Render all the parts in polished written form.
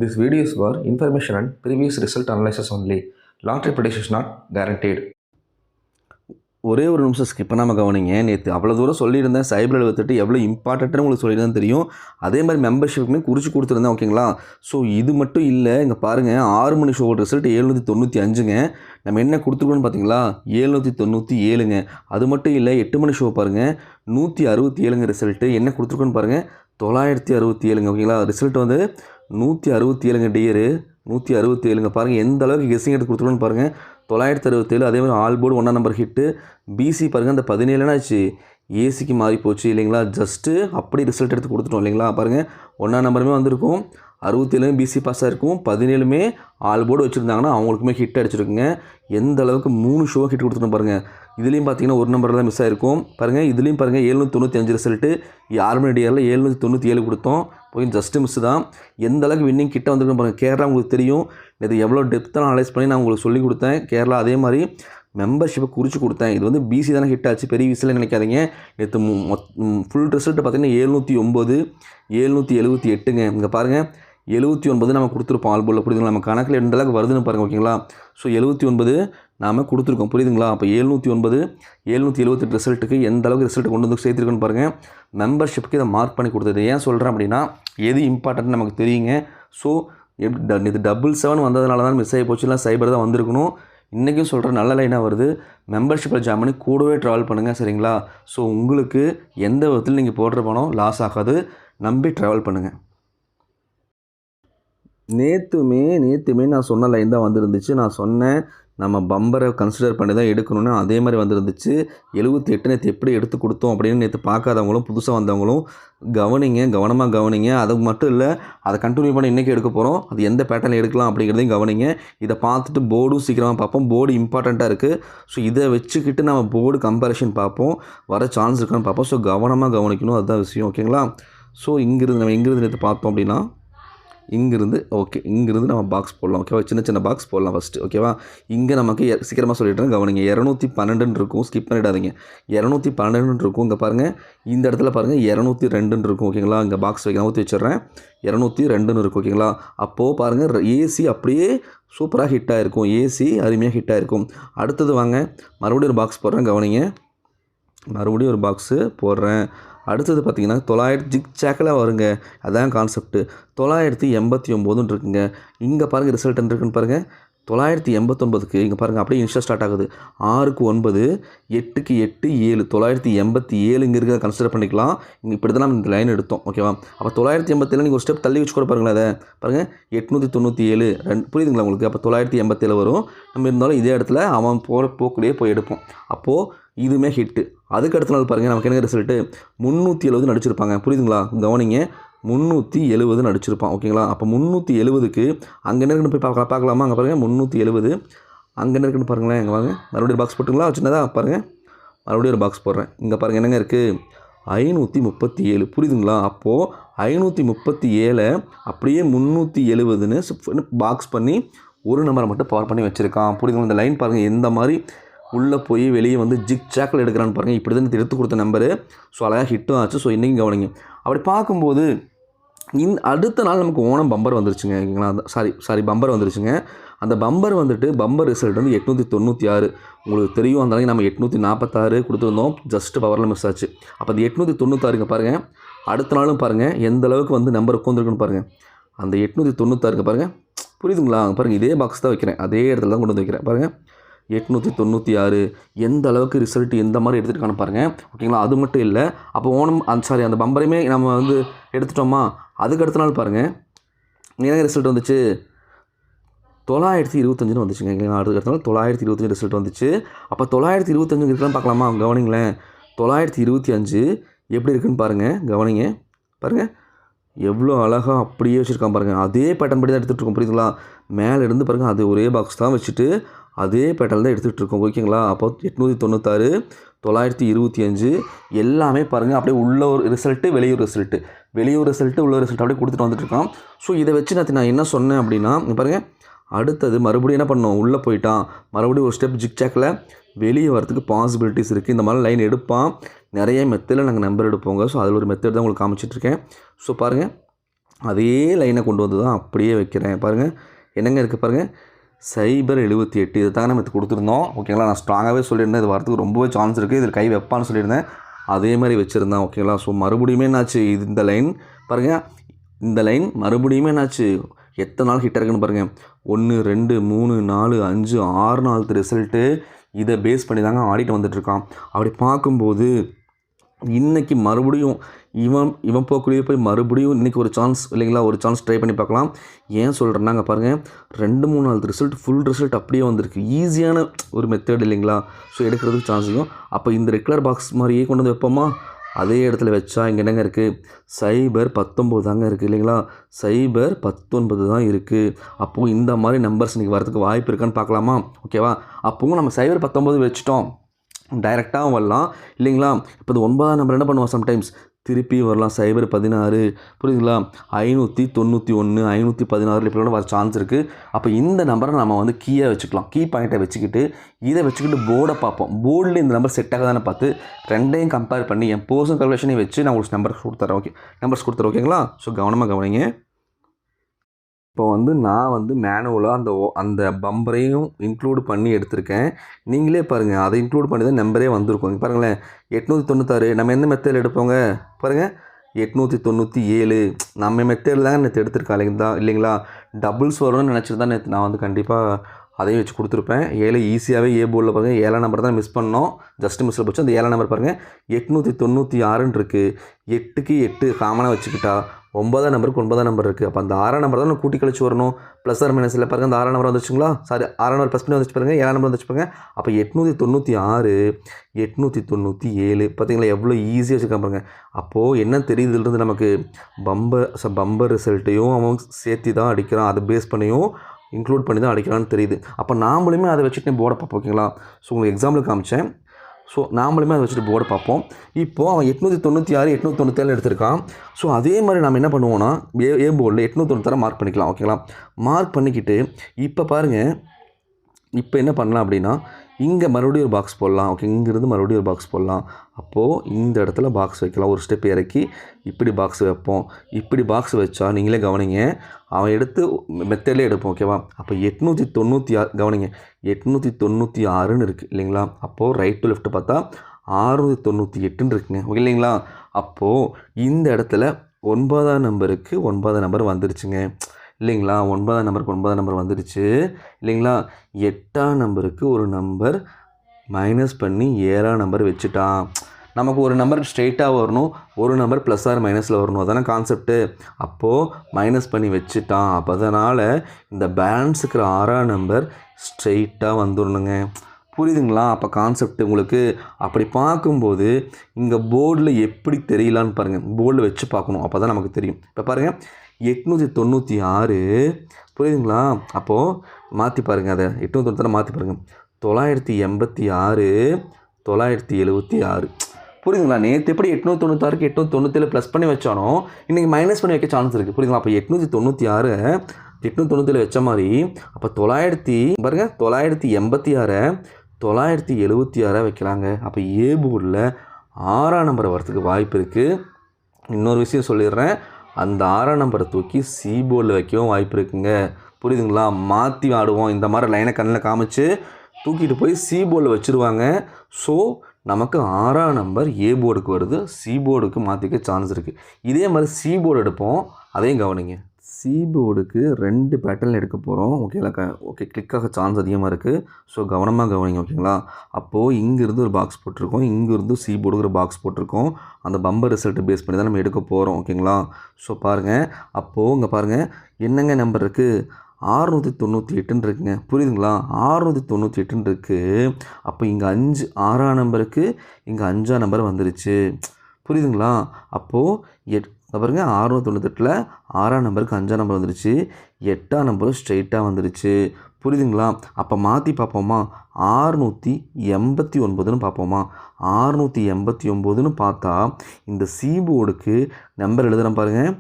This video is for information and previous result analysis only. Long-term prediction is not guaranteed. ஒரே ஒரு நிமிஷம் skip பண்ணாமல் கவனிங்க. நேற்று அவ்வளோ தூரம் சொல்லியிருந்தேன். சைபர் 78 எவ்வளோ இம்பார்ட்டன்ட்னு உங்களுக்கு சொல்லியிருந்தேன் தெரியும். அதே மாதிரி மெம்பர்ஷிப்புமே குறித்து கொடுத்துருந்தேன். ஓகேங்களா? ஸோ இது மட்டும் இல்லை, இங்கே பாருங்கள் 6 மணி ஷோ ரிசல்ட் 795ங்க. நம்ம என்ன கொடுத்துருக்கோன்னு பார்த்தீங்களா 797ங்க. அது மட்டும் இல்லை 8 மணி ஷோ பாருங்கள் 167ங்க ரிசல்ட்டு. என்ன கொடுத்துருக்கோன்னு பாருங்கள் 967ங்க. ஓகேங்களா? ரிசல்ட் வந்து 167ங்க டியரு 167ங்க. பாருங்கள் எந்த அளவுக்கு கெஸ்ஸிங் எடுத்து கொடுத்துருக்கோன்னு பாருங்கள் 967. அதே மாதிரி ஆல் போர்டு 1ஆம் நம்பர் ஹிட்டு. பிசி பாருங்கள் அந்த 17 ஏசிக்கு மாறி போச்சு இல்லைங்களா? ஜஸ்ட்டு அப்படி ரிசல்ட் எடுத்து கொடுத்துட்டோம் இல்லைங்களா? பாருங்கள் 1ஆம் நம்பருமே வந்திருக்கும், 67 பிசி பாஸாக இருக்கும், 17 ஆல் போர்டு வச்சுருந்தாங்கன்னா அவங்களுக்குமே ஹிட் அடிச்சிருக்குங்க. எந்த அளவுக்கு 3 ஷோ ஹிட் கொடுத்துட்டோம் பாருங்கள். இதுலேயும் பார்த்தீங்கன்னா ஒரு நம்பர் தான் மிஸ் ஆகிருக்கும் பாருங்கள். இதுலேயும் பாருங்கள் 795 ரிசல்ட்டு 6 மணி டிஆரில் 797 கொடுத்தோம். போய் ஜஸ்ட்டு மிஸ் தான். எந்த அளவுக்கு வின்னிங் கிட்ட வந்துருக்கோம் பாருங்கள். கேரளா உங்களுக்கு தெரியும், இது எவ்வளோ டெப்த்தாக அனலைஸ் பண்ணி நான் உங்களுக்கு சொல்லி கொடுத்தேன். கேரளா அதே மாதிரி மெம்பர்ஷிப்பை குறித்து கொடுத்தேன். இது வந்து பிசி தானே ஹிட் ஆச்சு, பெரிய விஷயம் நினைக்காதீங்க. நேற்று ஃபுல் ரிசல்ட்டு பார்த்தீங்கன்னா 709 778ங்க. இங்கே பாருங்கள் 79 நம்ம கொடுத்துருப்போம் ஆல் போர்டில், புரியுதுங்களா? நம்ம கணக்கில் எந்த அளவுக்கு வருதுன்னு பாருங்கள். ஓகேங்களா? ஸோ 79 நாம் கொடுத்துருக்கோம், புரியுதுங்களா? அப்போ 709 778 ரிசல்ட்டுக்கு எந்த அளவுக்கு ரிசல்ட் கொண்டு வந்து சேர்த்துருக்குன்னு பாருங்கள். மெம்பர்ஷிப்புக்கு இதை மார்க் பண்ணி கொடுத்தது ஏன் சொல்கிறேன் அப்படின்னா, எது இம்பார்ட்டன்ட் நமக்கு தெரியுங்க. ஸோ இது 77 வந்ததுனால தான் மிஸ் ஆகி போச்சு, இல்லை சைபர் தான் வந்திருக்கணும். இன்றைக்கும் சொல்கிற நல்ல லைனாக வருது. மெம்பர்ஷிப்பில் ஜாயின் பண்ணி கூடவே ட்ராவல் பண்ணுங்கள், சரிங்களா? ஸோ உங்களுக்கு எந்த விதத்தில் நீங்கள் போடுற பணம் லாஸ் ஆகாது, நம்பி ட்ராவல் பண்ணுங்கள். நேற்றுமே நான் சொன்ன லைன் தான் வந்துருந்துச்சு. நான் சொன்னேன் நம்ம பம்பரை கன்சிடர் பண்ணி தான் எடுக்கணும்னு, அதே மாதிரி வந்துருந்துச்சு. 78 நேற்று எப்படி எடுத்து கொடுத்தோம் அப்படின்னு நேற்று பார்க்காதவங்களும் புதுசாக வந்தவங்களும் கவனமாக கவனிங்க. அது மட்டும் இல்லை, அதை கண்டினியூ பண்ணி இன்றைக்கி எடுக்க போகிறோம். அது எந்த பேட்டர்னில் எடுக்கலாம் அப்படிங்கிறதையும் கவனிங்க. இதை பார்த்துட்டு போர்டும் சீக்கிரமாக பார்ப்போம். போர்டு இம்பார்ட்டண்ட்டாக இருக்குது. ஸோ இதை வச்சுக்கிட்டு நம்ம போர்டு கம்பேரிஷன் பார்ப்போம், வர சான்ஸ் இருக்கான்னு பார்ப்போம். ஸோ கவனமாக கவனிக்கணும், அதுதான் விஷயம். ஓகேங்களா? ஸோ இங்கேருந்து நேற்று பார்த்தோம் அப்படின்னா இங்கேருந்து நம்ம பாக்ஸ் போடலாம். ஓகேவா? சின்ன பாக்ஸ் போடலாம் ஃபஸ்ட்டு. ஓகேவா? இங்கே நமக்கு சீக்கிரமாக சொல்லிடுறேன், கவனிங்க. 212 இருக்கும், ஸ்கிப் பண்ணிடாதீங்க. 212 இருக்கும். இங்கே பாருங்கள், இந்த இடத்துல பாருங்கள் 202 இருக்கும். ஓகேங்களா? இங்கே பாக்ஸ் ஊற்றி வச்சிடுறேன். 202 இருக்கும். ஓகேங்களா? அப்போது பாருங்கள் ஏசி அப்படியே சூப்பராக ஹிட்டாக இருக்கும். ஏசி அருமையாக ஹிட்டாக இருக்கும். அடுத்தது வாங்க, மறுபடியும் ஒரு பாக்ஸ் போடுறேன், கவனிங்க. மறுபடியும் ஒரு பாக்ஸு போடுறேன். அடுத்தது பார்த்திங்கன்னா 900 ஜிக்ஜாக்கில் வருங்க. அதான் கான்செப்ட்டு. 989 இருக்குங்க. இங்கே பாருங்கள் ரிசல்ட் என்ன இருக்குன்னு பாருங்கள். 989க்கு இங்கே பாருங்கள் அப்படியே இன்ஸ்டா ஸ்டார்ட் ஆகுது. 6க்கு 9 8க்கு 8 7 987 இங்கே இருக்கிறத கன்சிடர் பண்ணிக்கலாம். இங்கே இப்படி தான் நம்ம இந்த லைன் எடுத்தோம். ஓகேவா? அப்போ 987 நீங்கள் ஒரு ஸ்டெப் தள்ளி வச்சு கூட பாருங்களேன். அதை பாருங்கள் 897 புரியுதுங்களா உங்களுக்கு? அப்போ 987 வரும். நம்ம இருந்தாலும் இதே இடத்துல அவன் போகிற போக்குலேயே போய் எடுப்போம். அப்போது இதுவுமே ஹிட்டு. அதுக்கு அடுத்த நாள் பாருங்கள் நமக்கு என்ன ரிசல்ட்டு 370 நடிச்சிருப்பாங்க, புரியுதுங்களா? கவனிங்க 370 நடிச்சிருப்பான். ஓகேங்களா? அப்போ 370க்கு அங்கே என்ன இருக்குன்னு போய் பார்க்கலாமா? அங்கே பாருங்கள் 370 அங்கே என்ன இருக்குன்னு பாருங்களேன். இங்கே வாங்க, மறுபடியும் பாக்ஸ் போட்டுங்களா? சின்னதாக பாருங்கள், மறுபடியும் ஒரு பாக்ஸ் போடுறேன். இங்கே பாருங்கள் என்னங்க இருக்குது 537, புரியுதுங்களா? அப்போது 537 அப்படியே 370ன்னு பாக்ஸ் பண்ணி ஒரு நம்பரை மட்டும் பவர் பண்ணி வச்சுருக்கான், புரியுதுங்களா? இந்த லைன் பாருங்கள் எந்த மாதிரி உள்ளே போய் வெளியே வந்து ஜிக் ஜாக்கில் எடுக்கிறான்னு பாருங்கள். இப்படி தான் எடுத்து கொடுத்த நம்பரு. ஸோ அழகாக ஹிட்டும் ஆச்சு. ஸோ இன்றைக்கும் கவனிங்க. அப்படி பார்க்கும்போது அடுத்த நாள் நமக்கு ஓணம் பம்பர் வந்துருச்சுங்க. சாரி பம்பர் வந்துருச்சுங்க. அந்த பம்பர் ரிசல்ட் வந்து 896. உங்களுக்கு தெரியும், அந்த நாளைக்கு நம்ம 846 கொடுத்துருந்தோம். ஜஸ்ட்டு பவரில் மிஸ் ஆச்சு. அப்போ அது 896 பாருங்கள். அடுத்த நாளும் பாருங்கள் எந்த அளவுக்கு வந்து நம்பர் உட்காந்துருக்குன்னு பாருங்கள். அந்த 896 பாருங்கள், புரியுதுங்களா? பாருங்கள் இதே பாக்ஸ் தான் வைக்கிறேன், அதே இடத்துல தான் கொண்டு வந்து வைக்கிறேன். பாருங்கள் 896 எந்த அளவுக்கு ரிசல்ட் எந்த மாதிரி எடுத்துகிட்டு பாருங்கள். ஓகேங்களா? அது மட்டும் இல்லை, அப்போ அந்த பம்பரையுமே நம்ம வந்து எடுத்துட்டோமா? அதுக்கு அடுத்த நாள் பாருங்கள் என்ன ரிசல்ட் வந்துச்சு 925 வந்துச்சுங்க. அதுக்கு அடுத்த நாள் 925 ரிசல்ட் வந்துச்சு. அப்போ 925 இருக்குன்னு பார்க்கலாமா? கவனிங்களேன் 925 எப்படி இருக்குன்னு பாருங்கள். கவனிங்க பாருங்கள் எவ்வளோ அழகாக அப்படியே வச்சுருக்கான் பாருங்கள். அதே பேட்டர்ன் படி தான் எடுத்துகிட்டு இருக்கோம், புரியுதுங்களா? மேலே இருந்து பாருங்கள் அது ஒரே பாக்ஸ் தான் வச்சுட்டு அதே பேட்டர்ன் தான் எடுத்துகிட்டு இருக்கோம். ஓகேங்களா? அப்போ 896 925 எல்லாமே பாருங்கள் அப்படியே உள்ள ஒரு ரிசல்ட்டு வெளியூர் ரிசல்ட்டு உள்ள ரிசல்ட் அப்படியே கொடுத்துட்டு வந்துட்டுருக்கான். ஸோ இதை வச்சு நான் என்ன சொன்னேன் அப்படின்னா, பாருங்கள் அடுத்தது மறுபடியும் என்ன பண்ணோம், உள்ளே போயிட்டான். மறுபடியும் ஒரு ஸ்டெப் ஜிக்ஜாக்கில் வெளியே வரதுக்கு பாசிபிலிட்டிஸ் இருக்குது. இந்த மாதிரி லைன் எடுப்பான். நிறைய மெத்தடில் நாங்கள் நம்பர் எடுப்போங்க. ஸோ அதில் ஒரு மெத்தட் தான் உங்களுக்கு காமிச்சிட்ருக்கேன். ஸோ பாருங்கள் அதே லைனை கொண்டு வந்து தான் அப்படியே வைக்கிறேன். பாருங்கள் என்னங்க இருக்குது பாருங்கள், 078 இதை தாங்க நம்ம கொடுத்துருந்தோம். ஓகேங்களா, நான் ஸ்ட்ராங்காகவே சொல்லியிருந்தேன் இது வரதுக்கு ரொம்பவே சான்ஸ் இருக்குது, இதில் கை வைப்பான்னு சொல்லியிருந்தேன். அதே மாதிரி வச்சுருந்தேன். ஓகேங்களா, ஸோ மறுபடியுமே என்னாச்சு, இந்த லைன் பாருங்கள், இந்த லைன் மறுபடியுமே என்னாச்சு, எத்தனை நாள் ஹிட் இருக்குன்னு பாருங்கள். 1 2 3 4 5 6 நாள் ரிசல்ட்டு இதை பேஸ் பண்ணி தாங்க ஆடிட்டு வந்துட்டுருக்கான். அப்படி பார்க்கும்போது இன்றைக்கி மறுபடியும் இவன் போக்குள்ளேயே போய் மறுபடியும் இன்றைக்கி ஒரு சான்ஸ் இல்லைங்களா, ஒரு சான்ஸ் ட்ரை பண்ணி பார்க்கலாம். ஏன் சொல்கிறேன்னாங்க பாருங்கள், 2-3 நாள் ரிசல்ட் ஃபுல் ரிசல்ட் அப்படியே வந்திருக்கு. ஈஸியான ஒரு மெத்தட் இல்லைங்களா, ஸோ எடுக்கிறதுக்கு சான்ஸ் இருக்கும். அப்போ இந்த ரெகுலர் பாக்ஸ் மாதிரியே கொண்டு வந்து வைப்போமா, அதே இடத்துல வச்சா இங்கே என்னங்க இருக்குது, 019 தாங்க இருக்குது இல்லைங்களா, 019 தான் இருக்குது. அப்போது இந்த மாதிரி நம்பர்ஸ் இன்றைக்கி வரதுக்கு வாய்ப்பு இருக்கான்னு பார்க்கலாமா. ஓகேவா, அப்போவும் நம்ம 019 வச்சுட்டோம், டைரெக்டாகவும் வரலாம் இல்லைங்களா. இப்போ இந்த 9ஆம் நம்பர் என்ன பண்ணுவோம், சம்டைம்ஸ் திருப்பி வரலாம், 016 புரியுதுங்களா, 591 516 இப்படி வர சான்ஸ் இருக்குது. அப்போ இந்த நம்பரை நம்ம வந்து கீயாக வச்சுக்கலாம், கீ பாயிண்ட்டை வச்சுக்கிட்டு இதை வச்சுக்கிட்டு போர்டை பார்ப்போம். போர்டில் இந்த நம்பர் செட் ஆகாதானே பார்த்து ரெண்டையும் கம்பேர் பண்ணி என் பர்சனல் கால்குலேஷனையும் வச்சு நான் உங்களுக்கு நம்பர்ஸ் கொடுத்துறேன். ஓகே, நம்பர்ஸ் கொடுத்துறேன். ஓகேங்களா, ஸோ கவனமாக கவனிங்க. இப்போ வந்து நான் வந்து மேனுவலாக அந்த பம்பரையும் இன்க்ளூட் பண்ணி எடுத்திருக்கேன். நீங்களே பாருங்கள், அதை இன்க்ளூட் பண்ணி தான் நம்பரே வந்திருக்கும். இங்கே பாருங்களேன், 896 நம்ம எந்த மெத்தடில் எடுப்போங்க பாருங்கள், 897 நம்ம மெத்தடில் தான் நேற்று எடுத்திருக்கா இல்லைங்களா. டபுள்ஸ் வரும்னு நினச்சிட்டு தான் நேற்று நான் வந்து கண்டிப்பாக அதையும் வச்சு கொடுத்துருப்பேன். 7 ஈஸியாகவே போர்டில் பாருங்கள், 7ஆம் நம்பர் தான் மிஸ் பண்ணோம், ஜஸ்ட் மிஸ்ஸில் போச்சு. அந்த 7ஆம் நம்பர் பாருங்கள் 896 இருக்குது. 8க்கு 8 காமனாக வச்சுக்கிட்டா 9ஆம் நம்பருக்கு 9ஆம் நம்பர் இருக்குது. அப்போ அந்த 6ஆம் நம்பர் தான் கூட்டி கழிச்சு வரணும், ப்ளஸ் ஆர் மைனஸில் பாருங்கள். அந்த 6ஆம் நம்பர் வந்துச்சுங்களா, சாரி 6ஆம் நம்பர் ப்ளஸ் பண்ணி வந்துச்சு பாருங்கள், 7ஆம் நம்பர் வந்துச்சு பாருங்கள். அப்போ 896 897 பார்த்தீங்களா, எவ்வளோ ஈஸியாக வச்சுருக்கான் பாருங்கள். அப்போது என்ன தெரியுதுன்றது நமக்கு, பம்பர் ரிசல்ட்டையும் அவன் சேர்த்து தான் அடிக்கிறான், அதை பேஸ் பண்ணியும் இன்க்ளூட் பண்ணி தான் அடிக்கலான்னு தெரியுது. அப்போ நாமளுமே அதை வச்சுட்டு போர்டை பார்ப்போம். ஓகேங்களா, ஸோ உங்களுக்கு எக்ஸாம்பிள் காமிச்சேன். ஸோ நாமளுமே அதை வச்சுட்டு போர்டை பார்ப்போம். இப்போது அவன் 896 897 எடுத்திருக்கான். ஸோ அதே மாதிரி நம்ம என்ன பண்ணுவோன்னா, போர்டில் 896 மார்க் பண்ணிக்கலாம். ஓகேங்களா, மார்க் பண்ணிக்கிட்டு இப்போ பாருங்கள், இப்போ என்ன பண்ணலாம் அப்படின்னா, இங்கே மறுபடியும் ஒரு பாக்ஸ் போடலாம். ஓகே, இங்கேருந்து மறுபடியும் ஒரு பாக்ஸ் போடலாம். அப்போது இந்த இடத்துல பாக்ஸ் வைக்கலாம், ஒரு ஸ்டெப் இறக்கி இப்படி பாக்ஸ் வைப்போம். இப்படி பாக்ஸ் வச்சா நீங்களே கவனிங்க, அவன் எடுத்து மெத்தட்லேயே எடுப்போம். ஓகேவா, அப்போ 896 கவனிங்க, 896ன்னு இருக்குது இல்லைங்களா. அப்போது ரைட் டு லெஃப்ட் பார்த்தா 698ன்னு இருக்குங்க. ஓகே இல்லைங்களா. அப்போது இந்த இடத்துல 9ஆம் நம்பருக்கு 9ஆம் நம்பர் வந்துருச்சுங்க இல்லைங்களா. 9ஆம் நம்பருக்கு 9ஆம் நம்பர் வந்துடுச்சு இல்லைங்களா. 8ஆம் நம்பருக்கு ஒரு நம்பர் மைனஸ் பண்ணி 7ஆம் நம்பர் வச்சுட்டான். நமக்கு ஒரு நம்பர் ஸ்ட்ரெயிட்டாக வரணும், ஒரு நம்பர் ப்ளஸ் ஆர் மைனஸில் வரணும், அதான கான்செப்ட்டு. அப்போது மைனஸ் பண்ணி வச்சுட்டான். அப்போ அதனால் இந்த பேலன்ஸ் இருக்கிற 6ஆம் நம்பர் ஸ்ட்ரெயிட்டாக வந்துடணுங்க. புரியுதுங்களா. அப்போ கான்செப்ட் உங்களுக்கு அப்படி பார்க்கும்போது இங்கே போர்டில் எப்படி தெரியலான்னு பாருங்கள், போர்டில் வச்சு பார்க்கணும், அப்போ தான் நமக்கு தெரியும். இப்போ பாருங்கள் 896 புரியுதுங்களா. அப்போது மாற்றி பாருங்கள், அதை 896 மாற்றி பாருங்கள், 986 976 புரியுதுங்களா. நேற்று எப்படி 896க்கு 897 ப்ளஸ் பண்ணி வச்சானோ இன்றைக்கி மைனஸ் பண்ணி வைக்க சான்ஸ் இருக்குது. புரியுதுங்களா. அப்போ 896 897 வச்ச மாதிரி அப்போ 986 976 வைக்கலாங்க. அப்போ போர்டில் 6ஆம் நம்பர் வரத்துக்கு வாய்ப்பு இருக்குது. இன்னொரு விஷயம் சொல்லிடுறேன், அந்த 6ஆம் நம்பரை தூக்கி போர்டில் வைக்கவும் வாய்ப்பு இருக்குங்க. புரியுதுங்களா. மாற்றி ஆடுவோம், இந்த மாதிரி லைனை கண்ணில் காமிச்சு தூக்கிட்டு போய் போர்டில் வச்சுருவாங்க. ஸோ நமக்கு 6ஆம் நம்பர் போர்டுக்கு வருது, போர்டுக்கு மாற்றிக்க சான்ஸ் இருக்குது. இதே மாதிரி போர்டு எடுப்போம், அதையும் கவனிங்க. போர்டுக்கு 2 பேட்டர்ன் எடுக்க போகிறோம். ஓகே கிளிக்காக சான்ஸ் அதிகமாக இருக்குது. ஸோ கவனமாக கவனிங்க. ஓகேங்களா. அப்போது இங்கேருந்து ஒரு பாக்ஸ் போட்டிருக்கோம், இங்கேருந்து போர்டுக்கு ஒரு பாக்ஸ் போட்டிருக்கோம். அந்த பம்பர் ரிசல்ட்டை பேஸ் பண்ணி தான் நம்ம எடுக்க போகிறோம். ஓகேங்களா. ஸோ பாருங்கள், அப்போது இங்கே பாருங்கள் என்னங்க நம்பர் இருக்குது, 698ன்னு இருக்குங்க. புரியுதுங்களா. 698ன்னு இருக்குது. அப்போ இங்கே 6ஆம் நம்பருக்கு இங்கே 5ஆம் நம்பர் வந்துருச்சு. புரியுதுங்களா. அப்போது பாருங்க 698ல் 6ஆம் நம்பருக்கு 5ஆம் நம்பர் வந்துருச்சு, 8ஆம் நம்பரும் ஸ்ட்ரெயிட்டாக வந்துருச்சு. புரியுதுங்களா. அப்போ மாற்றி பார்ப்போமா, 689ன்னு பார்ப்போமா. 689ன்னு பார்த்தா இந்த போர்டுக்கு நம்பர் எழுதுகிறேன் பாருங்கள்,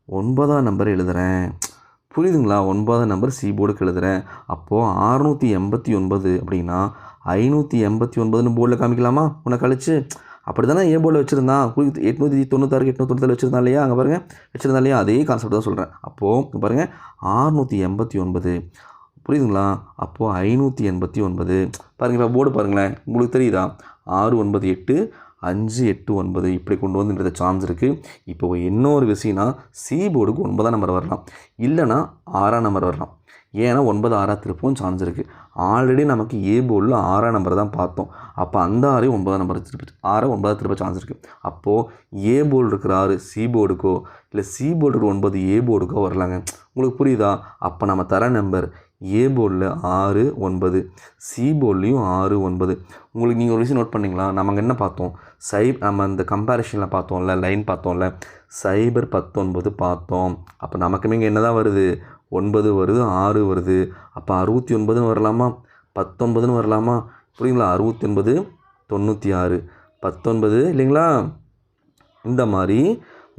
9ஆம் நம்பர் எழுதுகிறேன். புரியுதுங்களா. 9ஆம் நம்பர் போர்டுக்கு எழுதுகிறேன். அப்போது 689 அப்படின்னா 589ன்னு போர்டில் காமிக்கலாமா உன்னை கழிச்சு. அப்படி தானே ஏ போர்டில் வச்சுருந்தான் 896 897 வச்சுருந்தான் இல்லையா, அங்கே பாருங்கள் வச்சுருந்தா இல்லையா, அதே கான்செப்ட் தான் சொல்கிறேன். அப்போது பாருங்கள் 689 புரியுதுங்களா, அப்போது 589 பாருங்கள். இப்போ போர்டு பாருங்களேன், உங்களுக்கு தெரியுதா, 698 589 இப்படி கொண்டு வந்து சான்ஸ் இருக்குது. இப்போ இன்னொரு விஷயம்னா சி போர்டுக்கு 9ஆம் நம்பர் வரலாம், இல்லைனா 6ஆம் நம்பர் வரலாம். ஏன்னா 9 6 திருப்பவும் சான்ஸ் இருக்குது. ஆல்ரெடி நமக்கு ஏ போர்டில் 6ஆம் நம்பர் தான் பார்த்தோம். அப்போ அந்த 6 9ஆம் நம்பர் திருப்பி 6 9 திருப்ப சான்ஸ் இருக்குது. அப்போது ஏ போர்டு இருக்கிற 6 சி போர்டுக்கோ இல்லை சி போர்டு இருக்கிற 9 ஏ போர்டுக்கோ வரலாங்க. உங்களுக்கு புரியுதா? அப்போ நம்ம தர நம்பர் ஏ போர்டில் 6 9, சி போர்ட்லேயும் 6 9. உங்களுக்கு நீங்கள் ஒரு விஷயம் நோட் பண்ணிங்களா, நம்ம அங்கே என்ன பார்த்தோம், நம்ம அந்த கம்பேரிஷனில் பார்த்தோம்ல, லைன் பார்த்தோம்ல, 019 பார்த்தோம். அப்போ நமக்குமே இங்கே என்ன தான் வருது, 9 வருது, 6 வருது. அப்போ 69ன்னு வரலாமா, 19ன்னு வரலாமா, புரியுங்களா, 69 96 19 இல்லைங்களா, இந்த மாதிரி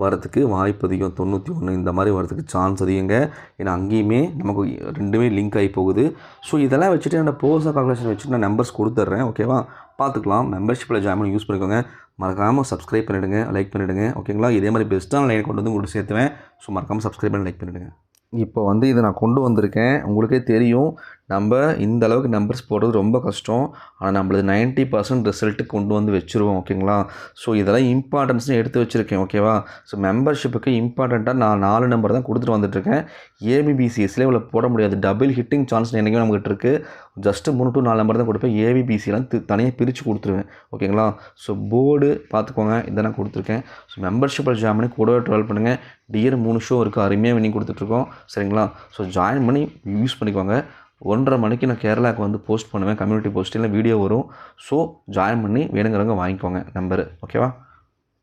வரத்துக்கு வாய்ப்பு அதிகம். 91 இந்த மாதிரி வரதுக்கு சான்ஸ் அதிகங்க. ஏன்னா அங்கேயுமே நமக்கு ரெண்டுமே லிங்க் ஆகி போகுது. ஸோ இதெல்லாம் வச்சுட்டு நான் போர்ஷன் கால்குலேஷன் வச்சுட்டு நான் நம்பர்ஸ் கொடுத்துட்றேன். ஓகேவா, பார்த்துக்கலாம். மெம்பர்ஷிப்பில் ஜாயின் பண்ணி யூஸ் பண்ணிக்கோங்க. மறக்காமல் சப்ஸ்கிரைப் பண்ணிவிடுங்க, லைக் பண்ணிவிடுங்க. ஓகேங்களா, இதே மாதிரி பெஸ்ட்டான லைன் கொண்டு வந்து உங்களுக்கு சேர்த்துவேன். ஸோ மறக்காமல் சப்ஸ்கிரைப் பண்ணி லைக் பண்ணிவிடுங்க. இப்போ இதை நான் கொண்டு வந்திருக்கேன். உங்களுக்கே தெரியும், நம்ம இந்த அளவுக்கு நம்பர்ஸ் போடுறது ரொம்ப கஷ்டம். ஆனால் நம்மளது 90% ரிசல்ட்டு கொண்டு வந்து வச்சுருவோம். ஓகேங்களா, ஸோ இதெல்லாம் இம்பார்ட்டன்ஸ்னு எடுத்து வச்சுருக்கேன். ஓகேவா, ஸோ மெம்பர்ஷிப்புக்கு இம்பார்ட்டண்ட்டாக நான் 4 நம்பர் தான் கொடுத்துட்டு வந்துட்டுருக்கேன். ஏபிபிசிஎஸ்லேயே இவ்வளோ போட முடியாது. டபுள் ஹிட்டிங் சான்ஸ் என்றைக்கும் நம்மகிட்ட இருக்குது. ஜஸ்ட்டு 3 to 4 நம்பர் தான் கொடுப்பேன். ஏபிபிசிலாம் தனியாக பிரித்து கொடுத்துருவேன். ஓகேங்களா, ஸோ போர்டு பார்த்துக்கோங்க, இதை நான் கொடுத்துருக்கேன். ஸோ மெம்பர்ஷிப்பில் ஜாயின் பண்ணி கூடவே ட்ராவல் பண்ணுங்கள். டியர் 3 ஷோ இருக்குது, அருமையாக வினிங் கொடுத்துட்ருக்கோம். சரிங்களா, ஸோ ஜாயின் பண்ணி யூஸ் பண்ணிக்கோங்க. 1:30 மணிக்கு நான் கேரளாவுக்கு போஸ்ட் பண்ணுவேன். கம்யூனிட்டி போஸ்ட்டில் வீடியோ வரும். ஸோ ஜாயின் பண்ணி வேணுங்கிறவங்க வாங்கிக்கோங்க நம்பரு. ஓகேவா.